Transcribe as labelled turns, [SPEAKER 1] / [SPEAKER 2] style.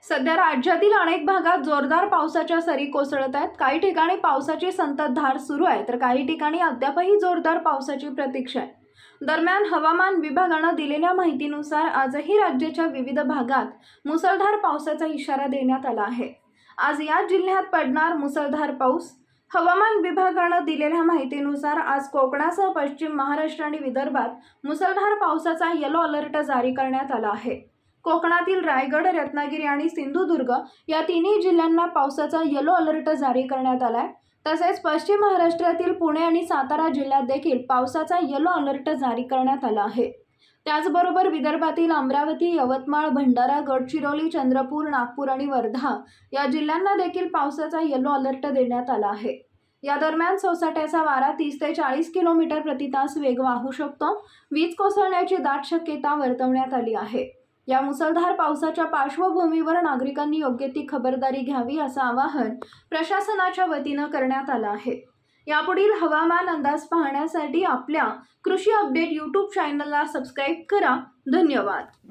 [SPEAKER 1] सध्या राज्यातील अनेक भागात जोरदार पावसाच्या सरी कोसळत आहेत। काही ठिकाणी पावसाची संततधार सुरू आहे, तर काही ठिकाणी अद्यापही जोरदार पावसाची प्रतीक्षा आहे। दरम्यान हवामान विभागाने दिलेल्या माहितीनुसार आजही राज्याच्या विविध भागात मुसळधार पावसाचा इशारा देण्यात आला आहे। आज या जिल्ह्यात पडणार मुसळधार पाऊस। हवामान विभागाने दिलेल्या माहितीनुसार आज कोकणासह पश्चिम महाराष्ट्र आणि विदर्भात मुसळधार पावसाचा येलो अलर्ट जारी करण्यात आला आहे। कोकणातील रायगड, रत्नागिरी आणि सिंधुदुर्ग या तिन्ही जिल्ह्यांना पावसाचा येलो अलर्ट जारी करण्यात आला आहे। तसेच पश्चिम महाराष्ट्रातील पुणे आणि सातारा जिल्ह्यात देखील पावसाचा येलो अलर्ट जारी करण्यात आला आहे। त्याचबरोबर विदर्भातील अमरावती, यवतमाळ, भंडारा, गडचिरोली, चंद्रपूर, नागपूर आणि वर्धा या जिल्ह्यांना देखील पावसाचा येलो अलर्ट देण्यात आला आहे। या दरम्यान सोसाट्याचा वारा 30 ते 40 किलोमीटर प्रति तास वेग वाहू शकतो। वीज कोसळण्याची दाट शक्यता वर्तवण्यात आली आहे। या मुसळधार पावसाच्या पार्श्वभूमीवर नागरिकांनी योग्य ती खबरदारी घ्यावी असं आवाहन प्रशासनाच्या वतीनं करण्यात आलं आहे। यापुढील हवामान अंदाज पाहण्यासाठी आपल्या कृषी अपडेट YouTube चॅनलला सबस्क्राईब करा। धन्यवाद।